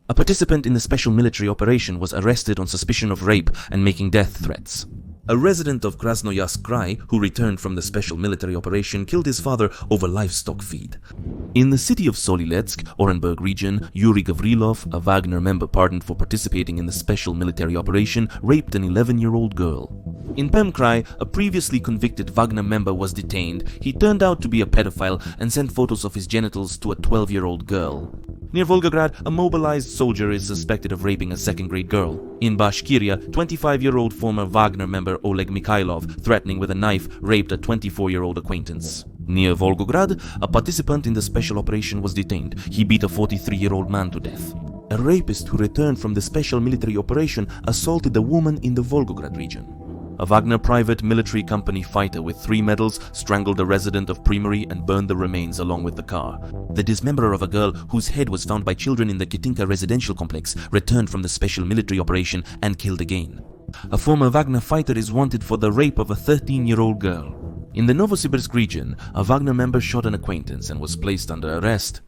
A participant in the special military operation was arrested on suspicion of rape and making death threats. A resident of Krasnoyarsk Krai, who returned from the special military operation, killed his father over livestock feed. In the city of Soliletsk, Orenburg region, Yuri Gavrilov, a Wagner member pardoned for participating in the special military operation, raped an 11-year-old girl. In Perm Krai, a previously convicted Wagner member was detained. He turned out to be a pedophile and sent photos of his genitals to a 12-year-old girl. Near Volgograd, a mobilized soldier is suspected of raping a second-grade girl. In Bashkiria, 25-year-old former Wagner member Oleg Mikhailov, threatening with a knife, raped a 24-year-old acquaintance. Near Volgograd, a participant in the special operation was detained. He beat a 43-year-old man to death. A rapist who returned from the special military operation assaulted a woman in the Volgograd region. A Wagner private military company fighter with 3 medals strangled a resident of Primary and burned the remains along with the car. The dismemberer of a girl whose head was found by children in the Kitinka residential complex returned from the special military operation and killed again. A former Wagner fighter is wanted for the rape of a 13-year-old girl. In the Novosibirsk region, a Wagner member shot an acquaintance and was placed under arrest.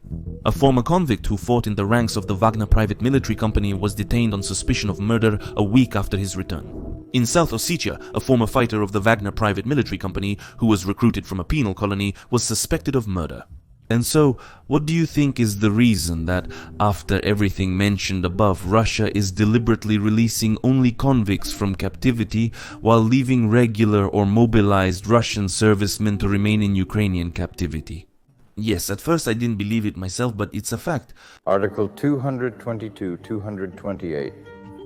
A former convict who fought in the ranks of the Wagner private military company was detained on suspicion of murder a week after his return. In South Ossetia, a former fighter of the Wagner private military company, who was recruited from a penal colony, was suspected of murder. And so, what do you think is the reason that, after everything mentioned above, Russia is deliberately releasing only convicts from captivity while leaving regular or mobilized Russian servicemen to remain in Ukrainian captivity? Yes, at first I didn't believe it myself, but it's a fact. Article 222, 228.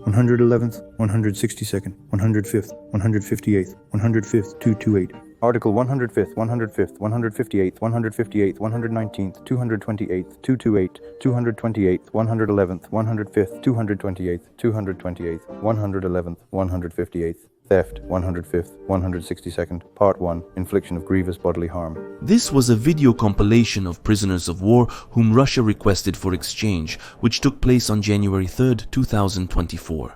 111th, 162nd, 105th, 158th, 105th, 228. Article 105th, 105th, 158th, 158th, 119th, 228th, 228, 228th, 111th, 105th, 228th, 228th, 111th, 158th. Theft, 105th, 162nd, Part 1, Infliction of Grievous Bodily Harm. This was a video compilation of prisoners of war whom Russia requested for exchange, which took place on January 3rd, 2024.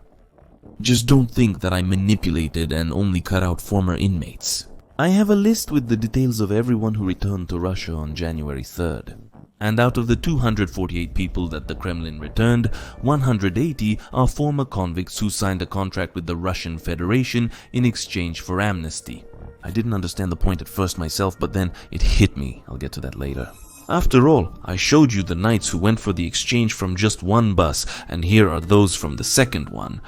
Just don't think that I manipulated and only cut out former inmates. I have a list with the details of everyone who returned to Russia on January 3rd. And out of the 248 people that the Kremlin returned, 180 are former convicts who signed a contract with the Russian Federation in exchange for amnesty. I didn't understand the point at first myself, but then it hit me. I'll get to that later. After all, I showed you the knights who went for the exchange from just one bus, and here are those from the second one.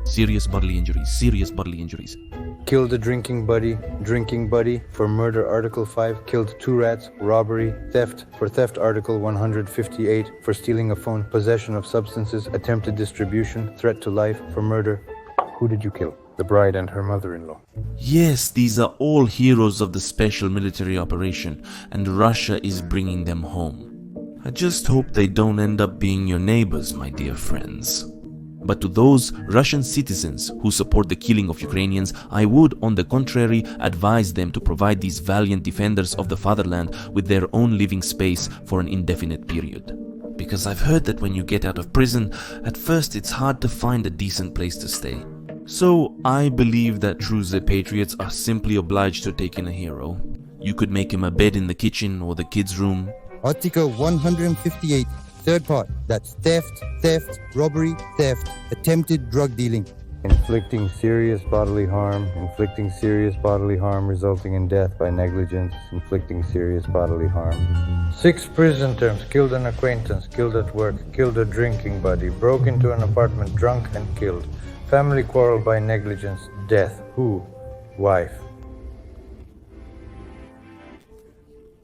Serious bodily injuries, serious bodily injuries. Killed a drinking buddy for murder Article 5, killed 2 rats, robbery, theft for theft Article 158, for stealing a phone, possession of substances, attempted distribution, threat to life, for murder. Who did you kill? The bride and her mother-in-law. Yes, these are all heroes of the special military operation, and Russia is bringing them home. I just hope they don't end up being your neighbors, my dear friends. But to those Russian citizens who support the killing of Ukrainians, I would, on the contrary, advise them to provide these valiant defenders of the fatherland with their own living space for an indefinite period. Because I've heard that when you get out of prison, at first it's hard to find a decent place to stay. So I believe that true patriots are simply obliged to take in a hero. You could make him a bed in the kitchen or the kids' room. Article 158. Third part, that's theft, robbery, theft, attempted drug dealing. Inflicting serious bodily harm resulting in death by negligence, inflicting serious bodily harm. 6 prison terms, killed an acquaintance, killed at work, killed a drinking buddy, broke into an apartment drunk and killed. Family quarrel by negligence, death. Who? Wife.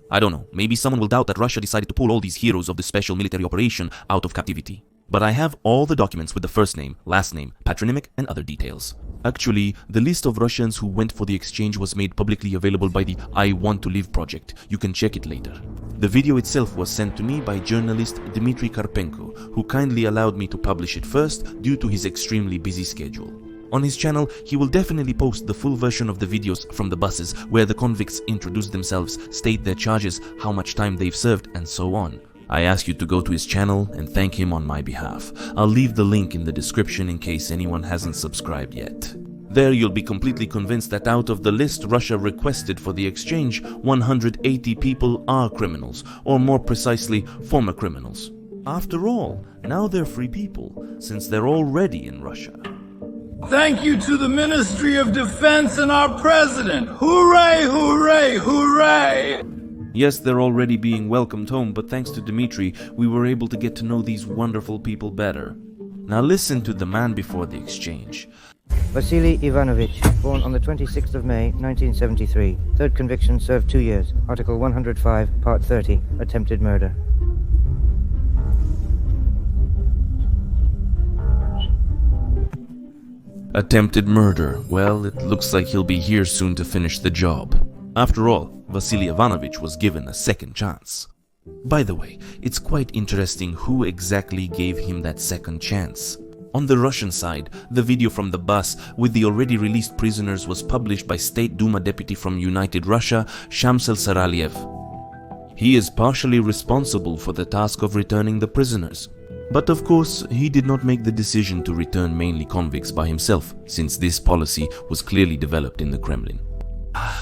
I don't know, maybe someone will doubt that Russia decided to pull all these heroes of the special military operation out of captivity. But I have all the documents with the first name, last name, patronymic, and other details. Actually, the list of Russians who went for the exchange was made publicly available by the I Want to Live project. You can check it later. The video itself was sent to me by journalist Dmitry Karpenko, who kindly allowed me to publish it first due to his extremely busy schedule. On his channel, he will definitely post the full version of the videos from the buses where the convicts introduce themselves, state their charges, how much time they've served, and so on. I ask you to go to his channel and thank him on my behalf. I'll leave the link in the description in case anyone hasn't subscribed yet. There you'll be completely convinced that out of the list Russia requested for the exchange, 180 people are criminals, or more precisely, former criminals. After all, now they're free people, since they're already in Russia. Thank you to the Ministry of Defense and our President! Hooray, hooray, hooray! Yes, they're already being welcomed home, but thanks to Dmitry, we were able to get to know these wonderful people better. Now listen to the man before the exchange. Vasily Ivanovich, born on the 26th of May, 1973. Third conviction, served 2 years. Article 105, Part 30, attempted murder. Attempted murder. Well, it looks like he'll be here soon to finish the job. After all, Vasily Ivanovich was given a second chance. By the way, it's quite interesting who exactly gave him that second chance. On the Russian side, the video from the bus with the already released prisoners was published by State Duma deputy from United Russia, Shamsel Saralyev. He is partially responsible for the task of returning the prisoners. But of course, he did not make the decision to return mainly convicts by himself, since this policy was clearly developed in the Kremlin.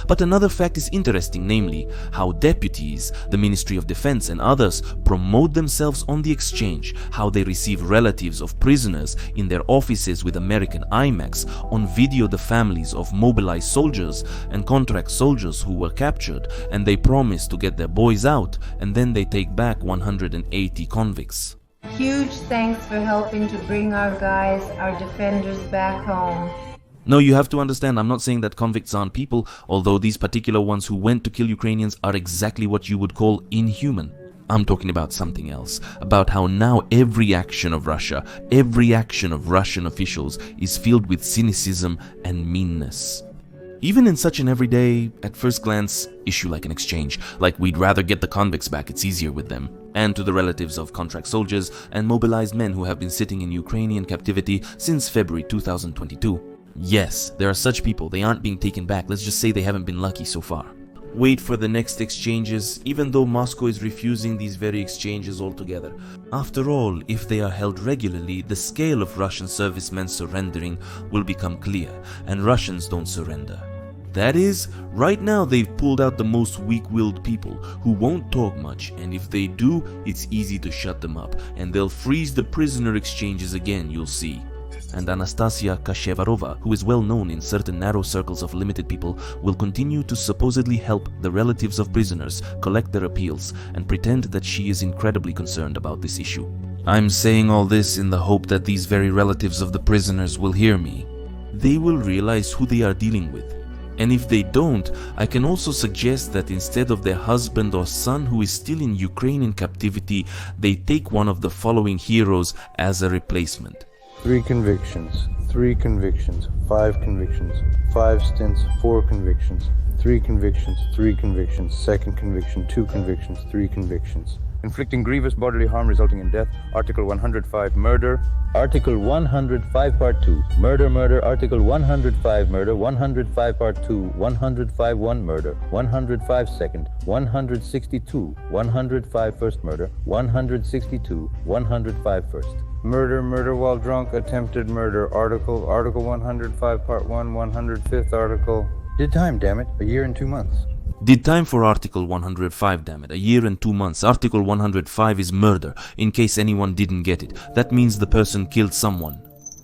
But another fact is interesting, namely, how deputies, the Ministry of Defense and others promote themselves on the exchange, how they receive relatives of prisoners in their offices with American IMAX, on video the families of mobilized soldiers and contract soldiers who were captured, and they promise to get their boys out, and then they take back 180 convicts. Huge thanks for helping to bring our guys, our defenders, back home. No, you have to understand, I'm not saying that convicts aren't people, although these particular ones who went to kill Ukrainians are exactly what you would call inhuman. I'm talking about something else, about how now every action of Russia, every action of Russian officials is filled with cynicism and meanness. Even in such an everyday, at first glance, issue like an exchange, like we'd rather get the convicts back, it's easier with them. And to the relatives of contract soldiers and mobilized men who have been sitting in Ukrainian captivity since February 2022. Yes, there are such people, they aren't being taken back, let's just say they haven't been lucky so far. Wait for the next exchanges, even though Moscow is refusing these very exchanges altogether. After all, if they are held regularly, the scale of Russian servicemen surrendering will become clear, and Russians don't surrender. That is, right now they've pulled out the most weak-willed people who won't talk much, and if they do, it's easy to shut them up, and they'll freeze the prisoner exchanges again, you'll see. And Anastasia Kashevarova, who is well known in certain narrow circles of limited people, will continue to supposedly help the relatives of prisoners collect their appeals and pretend that she is incredibly concerned about this issue. I'm saying all this in the hope that these very relatives of the prisoners will hear me. They will realize who they are dealing with. And if they don't, I can also suggest that instead of their husband or son who is still in Ukrainian captivity, they take one of the following heroes as a replacement. 3 convictions, 3 convictions, 5 convictions, 5 stints, 4 convictions, 3 convictions, 3 convictions, second conviction, 2 convictions, 3 convictions. Inflicting grievous bodily harm resulting in death, Article 105, murder. Article 105, Part 2, murder, Article 105, murder, 105, Part 2, 105, 1, murder, 105, second, 162, 105, first murder, 162, 105, first. Murder while drunk, attempted murder, Article 105, Part 1, 105th Article. Did time, damn it, a year and 2 months. Did time for Article 105, damn it, a year and 2 months. Article 105 is murder, in case anyone didn't get it. That means the person killed someone.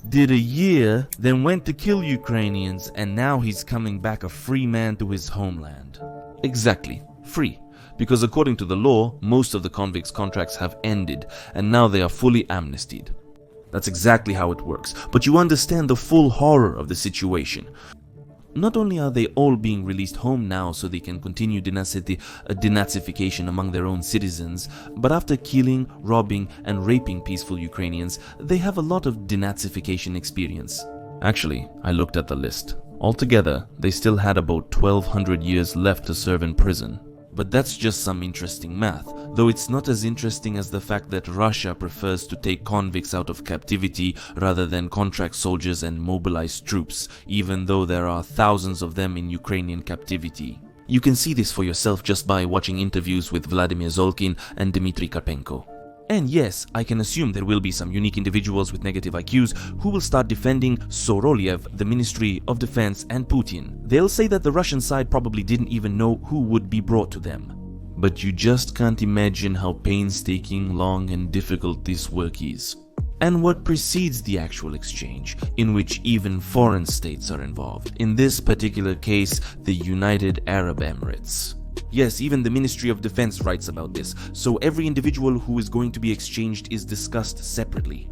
Did a year, then went to kill Ukrainians, and now he's coming back a free man to his homeland. Exactly, free. Because according to the law, most of the convicts' contracts have ended, and now they are fully amnestied. That's exactly how it works, but you understand the full horror of the situation. Not only are they all being released home now so they can continue denazification among their own citizens, but after killing, robbing, and raping peaceful Ukrainians, they have a lot of denazification experience. Actually, I looked at the list. Altogether, they still had about 1200 years left to serve in prison. But that's just some interesting math, though it's not as interesting as the fact that Russia prefers to take convicts out of captivity rather than contract soldiers and mobilized troops, even though there are thousands of them in Ukrainian captivity. You can see this for yourself just by watching interviews with Vladimir Zolkin and Dmitry Karpenko. And yes, I can assume there will be some unique individuals with negative IQs who will start defending Sorolyev, the Ministry of Defense, and Putin. They'll say that the Russian side probably didn't even know who would be brought to them. But you just can't imagine how painstaking, long, and difficult this work is. And what precedes the actual exchange, in which even foreign states are involved. In this particular case, the United Arab Emirates. Yes, even the Ministry of Defense writes about this, so every individual who is going to be exchanged is discussed separately.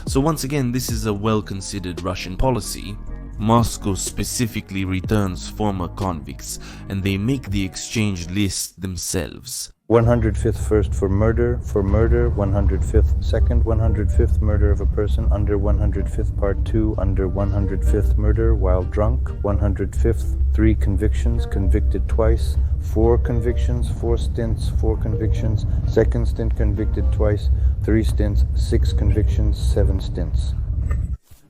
So once again, this is a well-considered Russian policy. Moscow specifically returns former convicts, and they make the exchange list themselves. 105th first for murder, 105th second, 105th murder of a person under 105th part 2, under 105th murder while drunk, 105th 3 convictions, convicted twice, 4 convictions, 4 stints, 4 convictions, second stint convicted twice, 3 stints, 6 convictions, 7 stints.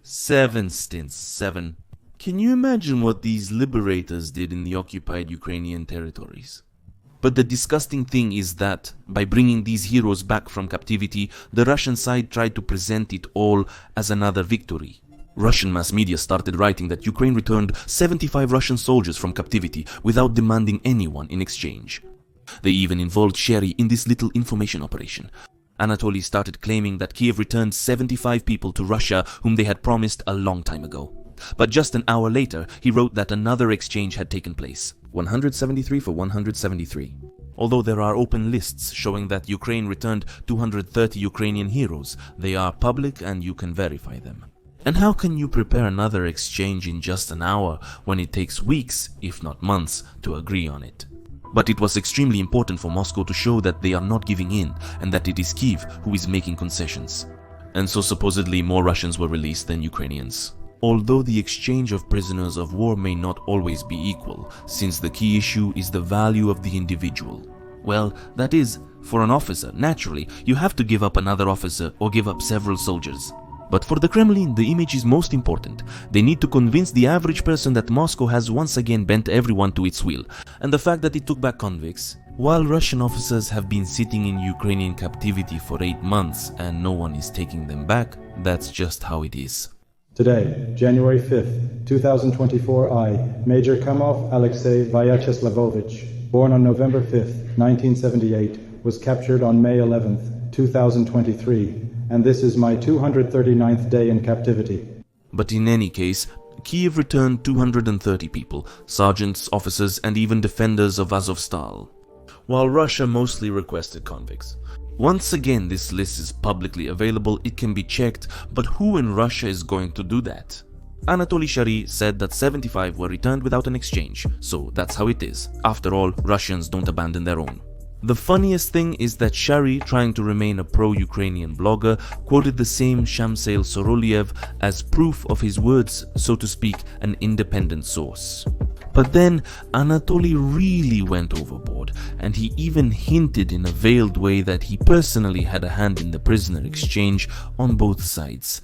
7 stints, 7. Can you imagine what these liberators did in the occupied Ukrainian territories? But the disgusting thing is that, by bringing these heroes back from captivity, the Russian side tried to present it all as another victory. Russian mass media started writing that Ukraine returned 75 Russian soldiers from captivity without demanding anyone in exchange. They even involved Sherry in this little information operation. Anatoly started claiming that Kiev returned 75 people to Russia whom they had promised a long time ago. But just an hour later, he wrote that another exchange had taken place. 173 for 173. Although there are open lists showing that Ukraine returned 230 Ukrainian heroes, they are public and you can verify them. And how can you prepare another exchange in just an hour when it takes weeks, if not months, to agree on it? But it was extremely important for Moscow to show that they are not giving in and that it is Kiev who is making concessions. And so supposedly more Russians were released than Ukrainians. Although the exchange of prisoners of war may not always be equal, since the key issue is the value of the individual. Well, that is, for an officer, naturally, you have to give up another officer or give up several soldiers. But for the Kremlin, the image is most important. They need to convince the average person that Moscow has once again bent everyone to its will, and the fact that it took back convicts. While Russian officers have been sitting in Ukrainian captivity for 8 months and no one is taking them back, that's just how it is. Today, January 5th, 2024, I, Major Kamov Alexei Vyacheslavovich, born on November 5th, 1978, was captured on May 11th, 2023, and this is my 239th day in captivity. But in any case, Kiev returned 230 people, sergeants, officers, and even defenders of Azovstal, while Russia mostly requested convicts. Once again, this list is publicly available, it can be checked, but who in Russia is going to do that? Anatoly Shary said that 75 were returned without an exchange, so that's how it is. After all, Russians don't abandon their own. The funniest thing is that Shary, trying to remain a pro-Ukrainian blogger, quoted the same Shamsail Soroliev as proof of his words, so to speak, an independent source. But then Anatoly really went overboard, and he even hinted in a veiled way that he personally had a hand in the prisoner exchange on both sides.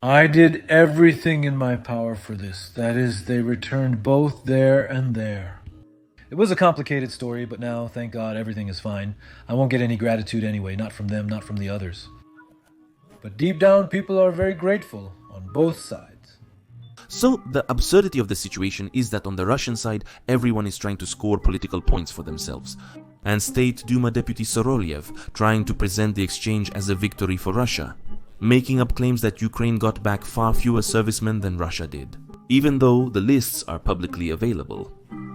I did everything in my power for this. That is, they returned both there and there. It was a complicated story, but now, thank God, everything is fine. I won't get any gratitude anyway, not from them, not from the others. But deep down, people are very grateful on both sides. So, the absurdity of the situation is that on the Russian side, everyone is trying to score political points for themselves. And State Duma Deputy Soroliev trying to present the exchange as a victory for Russia, making up claims that Ukraine got back far fewer servicemen than Russia did. Even though the lists are publicly available,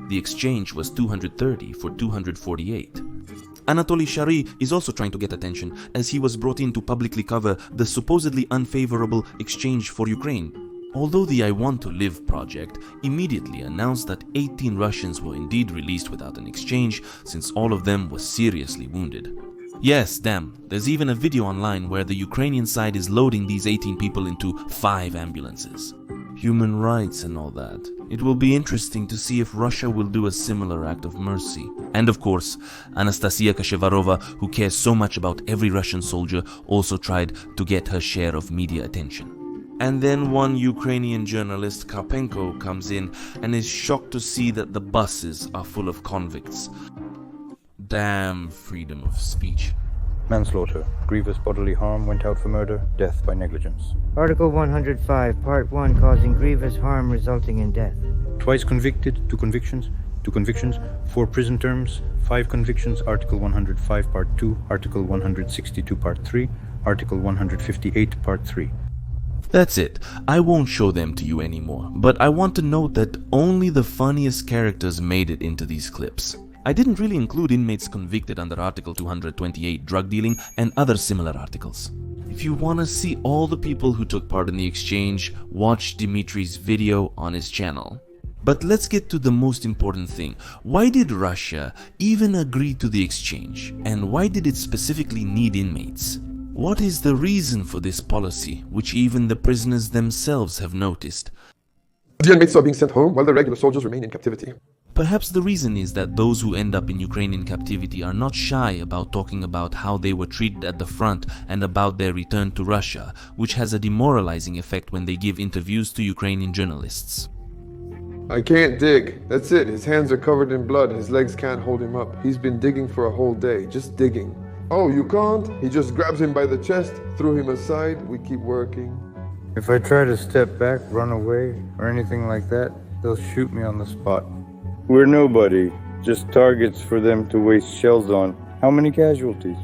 the exchange was 230 for 248. Anatoly Shary is also trying to get attention, as he was brought in to publicly cover the supposedly unfavorable exchange for Ukraine. Although the I Want to Live project immediately announced that 18 Russians were indeed released without an exchange, since all of them were seriously wounded. Yes, damn, there's even a video online where the Ukrainian side is loading these 18 people into 5 ambulances. Human rights and all that. It will be interesting to see if Russia will do a similar act of mercy. And of course, Anastasia Kashevarova, who cares so much about every Russian soldier, also tried to get her share of media attention. And then one Ukrainian journalist, Karpenko, comes in and is shocked to see that the buses are full of convicts. Damn freedom of speech. Manslaughter, grievous bodily harm, went out for murder, death by negligence. Article 105, Part 1, causing grievous harm resulting in death. Twice convicted, 2 convictions, 2 convictions, 4 prison terms, 5 convictions, Article 105, Part 2, Article 162, Part 3, Article 158, Part 3. That's it. I won't show them to you anymore, but I want to note that only the funniest characters made it into these clips. I didn't really include inmates convicted under Article 228 drug dealing and other similar articles. If you want to see all the people who took part in the exchange, watch Dimitri's video on his channel. But let's get to the most important thing. Why did Russia even agree to the exchange? And why did it specifically need inmates? What is the reason for this policy, which even the prisoners themselves have noticed? The inmates are being sent home while the regular soldiers remain in captivity. Perhaps the reason is that those who end up in Ukrainian captivity are not shy about talking about how they were treated at the front and about their return to Russia, which has a demoralizing effect when they give interviews to Ukrainian journalists. I can't dig. That's it. His hands are covered in blood. His legs can't hold him up. He's been digging for a whole day, just digging. Oh, you can't? He just grabs him by the chest, threw him aside. We keep working. If I try to step back, run away, or anything like that, they'll shoot me on the spot. We're nobody, just targets for them to waste shells on. How many casualties?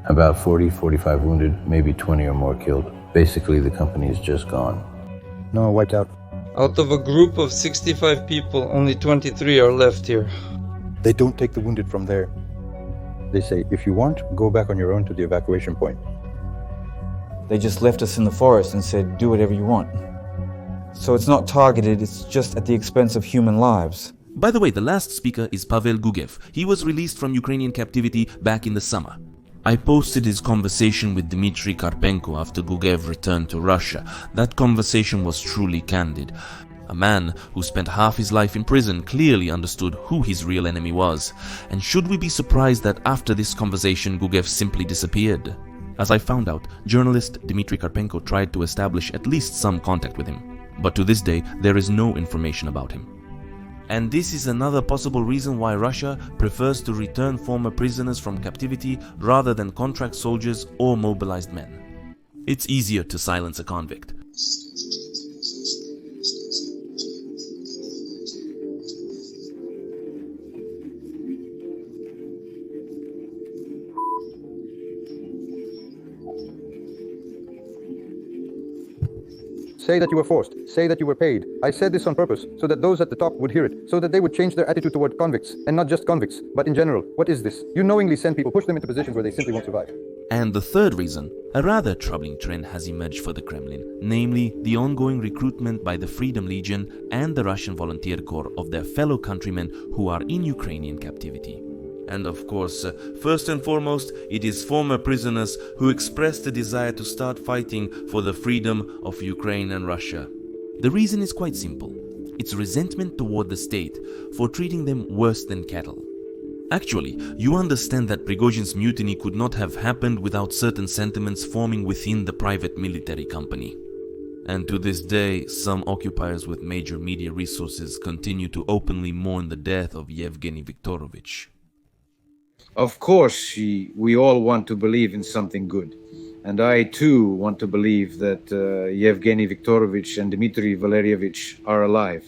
About 40, 45 wounded, maybe 20 or more killed. Basically, the company is just gone. No, wiped out. Out of a group of 65 people, only 23 are left here. They don't take the wounded from there. They say, if you want, go back on your own to the evacuation point. They just left us in the forest and said, do whatever you want. So it's not targeted, it's just at the expense of human lives. By the way, the last speaker is Pavel Gugev. He was released from Ukrainian captivity back in the summer. I posted his conversation with Dmitry Karpenko after Gugev returned to Russia. That conversation was truly candid. A man who spent half his life in prison clearly understood who his real enemy was. And should we be surprised that after this conversation Gugev simply disappeared? As I found out, journalist Dmitry Karpenko tried to establish at least some contact with him. But to this day, there is no information about him. And this is another possible reason why Russia prefers to return former prisoners from captivity rather than contract soldiers or mobilized men. It's easier to silence a convict. Say that you were forced. Say that you were paid. I said this on purpose, so that those at the top would hear it, so that they would change their attitude toward convicts, and not just convicts, but in general. What is this? You knowingly send people, push them into positions where they simply won't survive. And the third reason, a rather troubling trend has emerged for the Kremlin, namely the ongoing recruitment by the Freedom Legion and the Russian Volunteer Corps of their fellow countrymen who are in Ukrainian captivity. And of course, first and foremost, it is former prisoners who express the desire to start fighting for the freedom of Ukraine and Russia. The reason is quite simple. It's resentment toward the state for treating them worse than cattle. Actually, you understand that Prigozhin's mutiny could not have happened without certain sentiments forming within the private military company. And to this day, some occupiers with major media resources continue to openly mourn the death of Yevgeny Viktorovich. Of course, we all want to believe in something good. And I too want to believe that Yevgeny Viktorovich and Dmitry Valerievich are alive.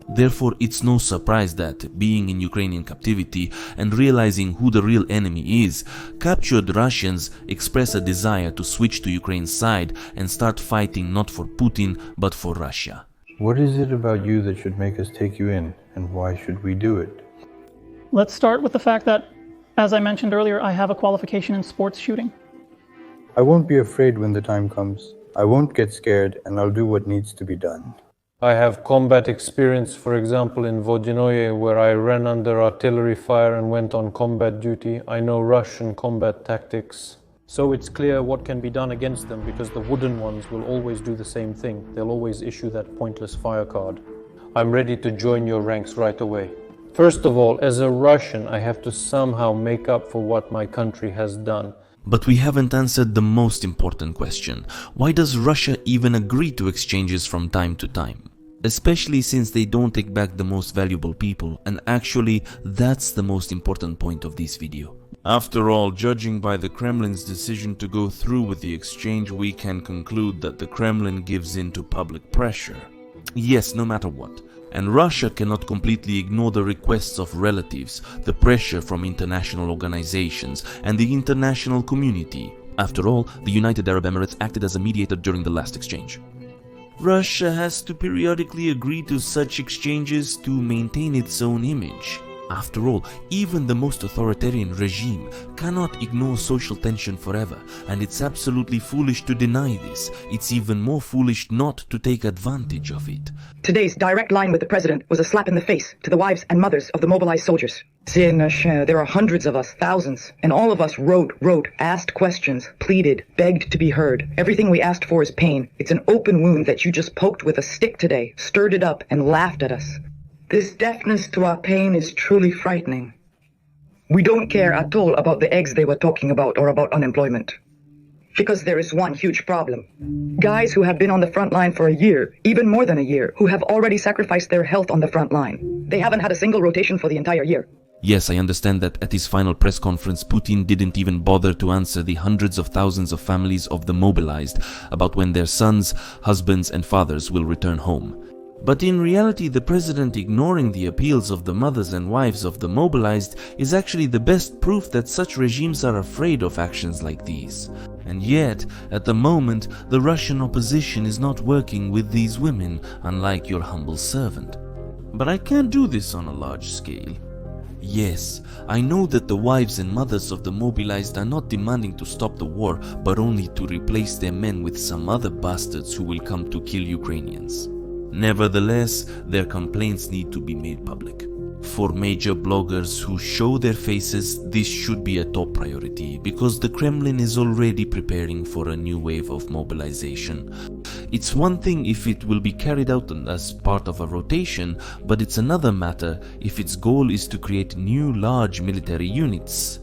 Therefore, it's no surprise that, being in Ukrainian captivity and realizing who the real enemy is, captured Russians express a desire to switch to Ukraine's side and start fighting not for Putin, but for Russia. What is it about you that should make us take you in, and why should we do it? Let's start with the fact that, as I mentioned earlier, I have a qualification in sports shooting. I won't be afraid when the time comes. I won't get scared, and I'll do what needs to be done. I have combat experience, for example, in Vodinoye, where I ran under artillery fire and went on combat duty. I know Russian combat tactics. So it's clear what can be done against them, because the wooden ones will always do the same thing. They'll always issue that pointless fire card. I'm ready to join your ranks right away. First of all, as a Russian, I have to somehow make up for what my country has done. But we haven't answered the most important question. Why does Russia even agree to exchanges from time to time? Especially since they don't take back the most valuable people, and actually that's the most important point of this video. After all, judging by the Kremlin's decision to go through with the exchange, we can conclude that the Kremlin gives in to public pressure. Yes, no matter what. And Russia cannot completely ignore the requests of relatives, the pressure from international organizations, and the international community. After all, the United Arab Emirates acted as a mediator during the last exchange. Russia has to periodically agree to such exchanges to maintain its own image. After all, even the most authoritarian regime cannot ignore social tension forever, and it's absolutely foolish to deny this. It's even more foolish not to take advantage of it. Today's direct line with the president was a slap in the face to the wives and mothers of the mobilized soldiers. There are hundreds of us, thousands, and all of us wrote, asked questions, pleaded, begged to be heard. Everything we asked for is pain. It's an open wound that you just poked with a stick today, stirred it up, and laughed at us. This deafness to our pain is truly frightening. We don't care at all about the eggs they were talking about or about unemployment. Because there is one huge problem. Guys who have been on the front line for a year, even more than a year, who have already sacrificed their health on the front line. They haven't had a single rotation for the entire year. Yes, I understand that at his final press conference, Putin didn't even bother to answer the hundreds of thousands of families of the mobilized about when their sons, husbands, and fathers will return home. But in reality, the president ignoring the appeals of the mothers and wives of the mobilized is actually the best proof that such regimes are afraid of actions like these. And yet, at the moment, the Russian opposition is not working with these women, unlike your humble servant. But I can't do this on a large scale. Yes, I know that the wives and mothers of the mobilized are not demanding to stop the war, but only to replace their men with some other bastards who will come to kill Ukrainians. Nevertheless, their complaints need to be made public. For major bloggers who show their faces, this should be a top priority because the Kremlin is already preparing for a new wave of mobilization. It's one thing if it will be carried out as part of a rotation, but it's another matter if its goal is to create new large military units.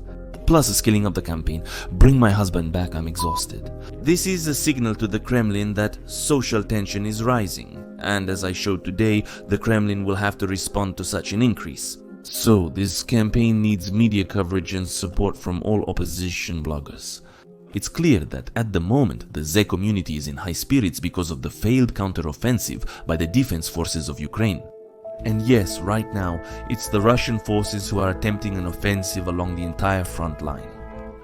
Plus scaling up the campaign. Bring my husband back, I'm exhausted. This is a signal to the Kremlin that social tension is rising, and as I showed today, the Kremlin will have to respond to such an increase. So this campaign needs media coverage and support from all opposition bloggers. It's clear that at the moment the Z community is in high spirits because of the failed counter-offensive by the defense forces of Ukraine. And yes, right now, it's the Russian forces who are attempting an offensive along the entire front line.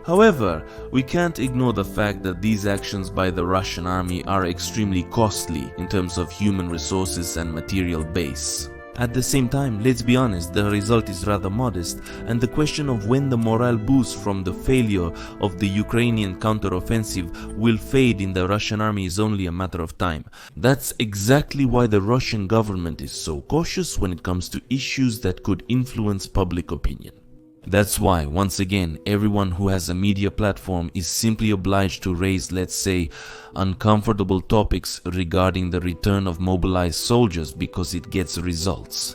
However, we can't ignore the fact that these actions by the Russian army are extremely costly in terms of human resources and material base. At the same time, let's be honest, the result is rather modest, and the question of when the morale boost from the failure of the Ukrainian counteroffensive will fade in the Russian army is only a matter of time. That's exactly why the Russian government is so cautious when it comes to issues that could influence public opinion. That's why, once again, everyone who has a media platform is simply obliged to raise, let's say, uncomfortable topics regarding the return of mobilized soldiers because it gets results.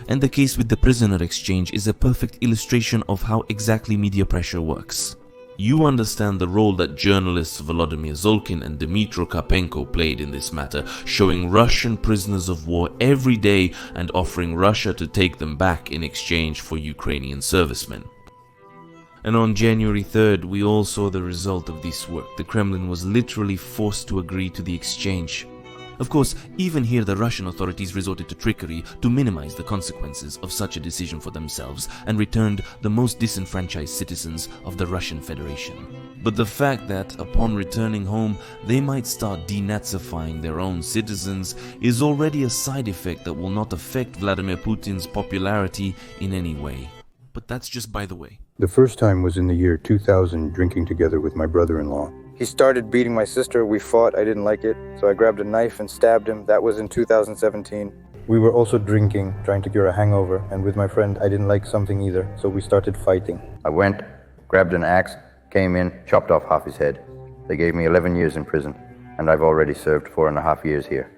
And the case with the prisoner exchange is a perfect illustration of how exactly media pressure works. You understand the role that journalists Volodymyr Zolkin and Dmytro Karpenko played in this matter, showing Russian prisoners of war every day and offering Russia to take them back in exchange for Ukrainian servicemen. And on January 3rd, we all saw the result of this work. The Kremlin was literally forced to agree to the exchange. Of course, even here the Russian authorities resorted to trickery to minimize the consequences of such a decision for themselves and returned the most disenfranchised citizens of the Russian Federation. But the fact that, upon returning home, they might start denazifying their own citizens is already a side effect that will not affect Vladimir Putin's popularity in any way. But that's just by the way. The first time was in the year 2000, drinking together with my brother-in-law. He started beating my sister, we fought, I didn't like it, so I grabbed a knife and stabbed him. That was in 2017. We were also drinking, trying to cure a hangover, and with my friend, I didn't like something either, so we started fighting. I went, grabbed an axe, came in, chopped off half his head. They gave me 11 years in prison, and I've already served 4.5 years here.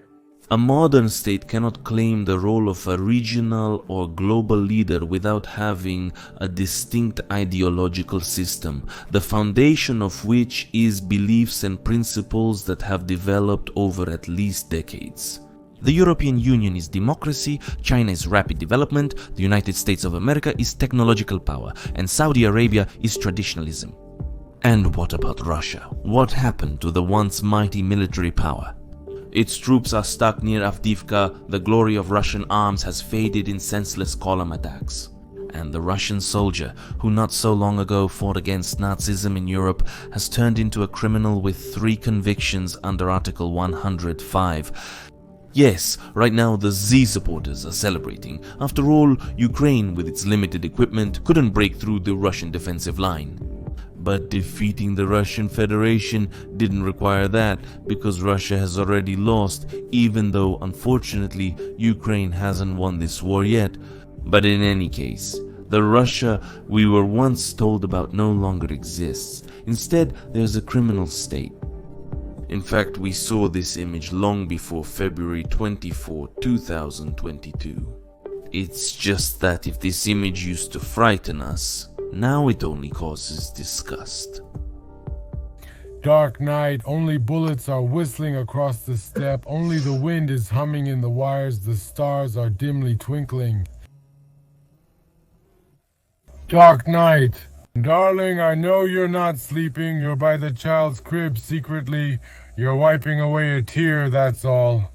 A modern state cannot claim the role of a regional or global leader without having a distinct ideological system, the foundation of which is beliefs and principles that have developed over at least decades. The European Union is democracy, China is rapid development, the United States of America is technological power, and Saudi Arabia is traditionalism. And what about Russia? What happened to the once mighty military power? Its troops are stuck near Avdiivka, the glory of Russian arms has faded in senseless column attacks. And the Russian soldier, who not so long ago fought against Nazism in Europe, has turned into a criminal with 3 convictions under Article 105. Yes, right now the Z supporters are celebrating. After all, Ukraine, with its limited equipment, couldn't break through the Russian defensive line. But defeating the Russian Federation didn't require that, because Russia has already lost, even though, unfortunately, Ukraine hasn't won this war yet. But in any case, the Russia we were once told about no longer exists. Instead, there's a criminal state. In fact, we saw this image long before February 24, 2022. It's just that if this image used to frighten us, now it only causes disgust. Dark night, only bullets are whistling across the steppe, only the wind is humming in the wires, the stars are dimly twinkling. Dark night. Darling, I know you're not sleeping. You're by the child's crib secretly. You're wiping away a tear, that's all.